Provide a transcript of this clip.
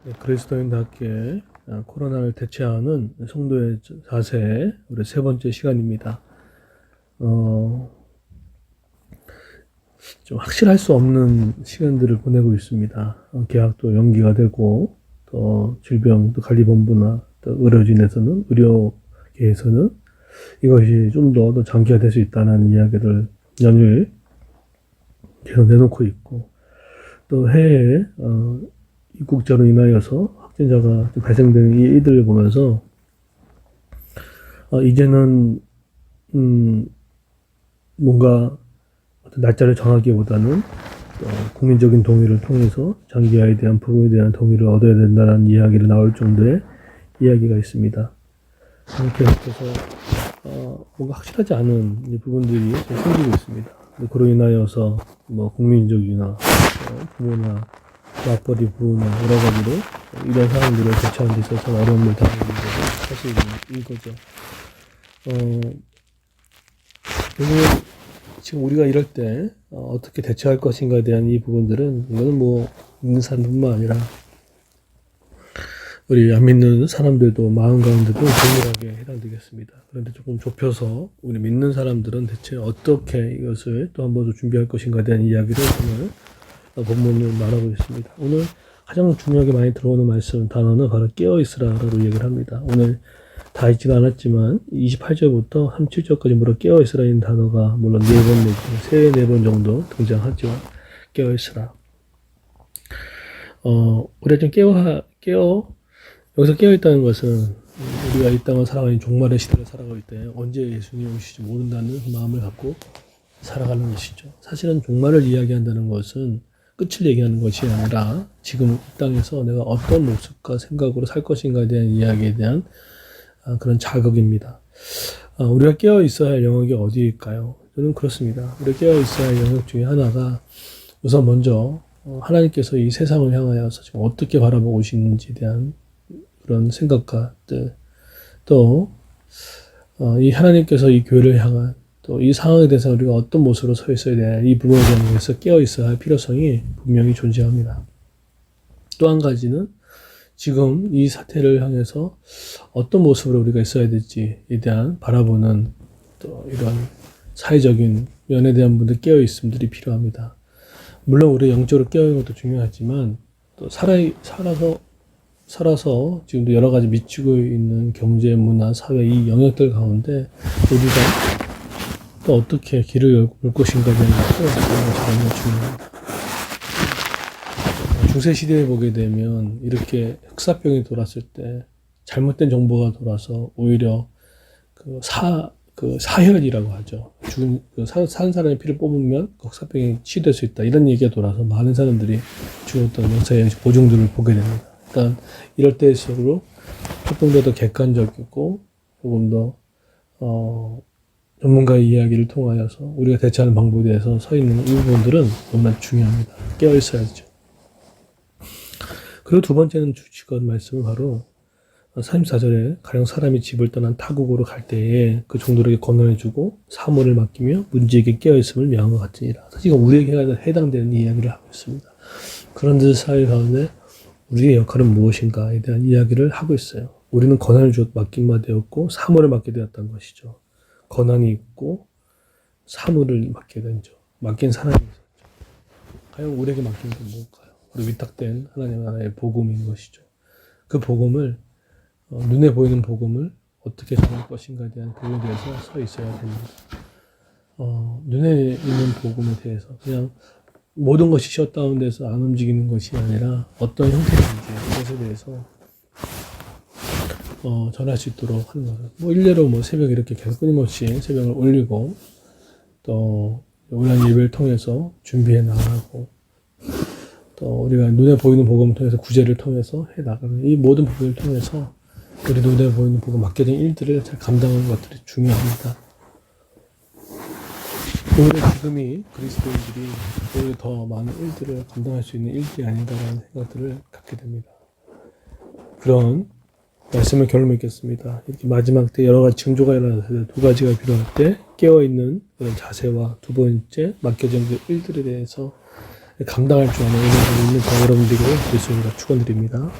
네, 그리스도인답게 코로나를 대처하는 성도의 자세, 우리 세 번째 시간입니다. 좀 확실할 수 없는 시간들을 보내고 있습니다. 계약도 연기가 되고, 또 질병도 관리본부나 또 의료계에서는 이것이 좀 더 장기화될 수 있다는 이야기를 연일 계속 내놓고 있고, 또 해외에 입국자로 인하여서 확진자가 발생되는 이 일들을 보면서 이제는 뭔가 어떤 날짜를 정하기보다는 국민적인 동의를 통해서 장기화에 대한 부분에 대한 동의를 얻어야 된다는 이야기를 나올 정도의 이야기가 있습니다. 계속해서 뭔가 확실하지 않은 부분들이 생기고 있습니다. 그로 인하여서 국민적이나 부모나 맞벌이 부부나 여러 가지로 이런 상황들을 대처하는 데 있어서 어려움을 당하는 것이 사실인 거죠. 결국은 지금 우리가 이럴 때 어떻게 대처할 것인가에 대한 이 부분들은 이거는 믿는 사람뿐만 아니라 우리 안 믿는 사람들도 마음 가운데도 동일하게 해당되겠습니다. 그런데 조금 좁혀서 우리 믿는 사람들은 대체 어떻게 이것을 또 한 번 더 준비할 것인가에 대한 이야기를 오늘 본문을 말하고 있습니다. 오늘 가장 중요하게 많이 들어오는 단어는 바로 깨어있으라라고 얘기를 합니다. 오늘 다 있지는 않았지만 28절부터 37절까지 물어 깨어있으라는 단어가 물론 4번 내지 3-4번 정도 등장하죠. 깨어있으라. 우리가 좀 여기서 깨어있다는 것은 우리가 이 땅을 살아가는 종말의 시대를 살아가고 있대. 언제 예수님이 오실지 모른다는 마음을 갖고 살아가는 것이죠. 사실은 종말을 이야기한다는 것은 끝을 얘기하는 것이 아니라 지금 이 땅에서 내가 어떤 모습과 생각으로 살 것인가에 대한 이야기에 대한 그런 자극입니다. 우리가 깨어 있어야 할 영역이 어디일까요? 저는 그렇습니다. 우리가 깨어 있어야 할 영역 중에 하나가 우선 먼저 하나님께서 이 세상을 향하여서 지금 어떻게 바라보고 계시는지에 대한 그런 생각과 또 이 하나님께서 이 교회를 향한 또 이 상황에 대해서 우리가 어떤 모습으로 서 있어야 되냐 이 부분에 대해서 깨어 있어야 할 필요성이 분명히 존재합니다. 또 한 가지는 지금 이 사태를 향해서 어떤 모습으로 우리가 있어야 될지에 대한 바라보는 또 이런 사회적인 면에 대한 분들 깨어 있음들이 필요합니다. 물론 우리 영적으로 깨어 있는 것도 중요하지만 또 살아서 지금도 여러 가지 미치고 있는 경제, 문화, 사회 이 영역들 가운데 우리가 또 어떻게 길을 열 것인가에 대한 것도 정말 중요합니다. 중세 시대에 보게 되면 이렇게 흑사병이 돌았을 때 잘못된 정보가 돌아서 오히려 사혈이라고 하죠. 산 사람의 피를 뽑으면 흑사병이 치유될 수 있다. 이런 얘기가 돌아서 많은 사람들이 죽었던 역사의 보증들을 보게 됩니다. 일단 이럴 때일수록 조금 더 객관적이고 조금 더 전문가의 이야기를 통하여서 우리가 대처하는 방법에 대해서 서 있는 이 부분들은 너무나 중요합니다. 깨어 있어야죠. 그리고 두 번째는 주시건 말씀은 바로 34절에 가령 사람이 집을 떠난 타국으로 갈 때에 그 종들에게 권한해주고 사물을 맡기며 문지에게 깨어있음을 명한 것 같으니라. 사실 이건 우리에게 해당되는 이야기를 하고 있습니다. 그런 사회 가운데 우리의 역할은 무엇인가에 대한 이야기를 하고 있어요. 우리는 권한을 맡긴 바 되었고 사물을 맡게 되었다는 것이죠. 권한이 있고 사물을 맡게 된죠. 맡긴 사람이 있었죠. 과연 우리에게 맡긴 건 뭘까요? 우리 위탁된 하나님 나라의 복음인 것이죠. 그 복음을 눈에 보이는 복음을 어떻게 전할 것인가에 대한 부분에 대해서 서 있어야 됩니다. 눈에 있는 복음에 대해서 그냥 모든 것이 셧다운돼서 안 움직이는 것이 아니라 어떤 형태인지 그것에 대해서 전할 수 있도록 하는 거죠. 일례로 새벽에 이렇게 계속 끊임없이 새벽을 올리고 또 우리가 예배를 통해서 준비해 나가고 또 우리가 눈에 보이는 복음을 통해서 구제를 통해서 해 나가는 이 모든 부분을 통해서 우리 눈에 보이는 복음 맡겨진 일들을 잘 감당하는 것들이 중요합니다. 오히려 지금이 그리스도인들이 오히려 더 많은 일들을 감당할 수 있는 일들이 아닌가라는 생각들을 갖게 됩니다. 그런 말씀을 결론 맺겠습니다. 이렇게 마지막 때 여러 가지 징조가 일어나서 두 가지가 필요할 때 깨어있는 그런 자세와 두 번째 맡겨진 그 일들에 대해서 감당할 줄 아는 은혜가 있는 저 여러분들에게 예수님과 축원드립니다.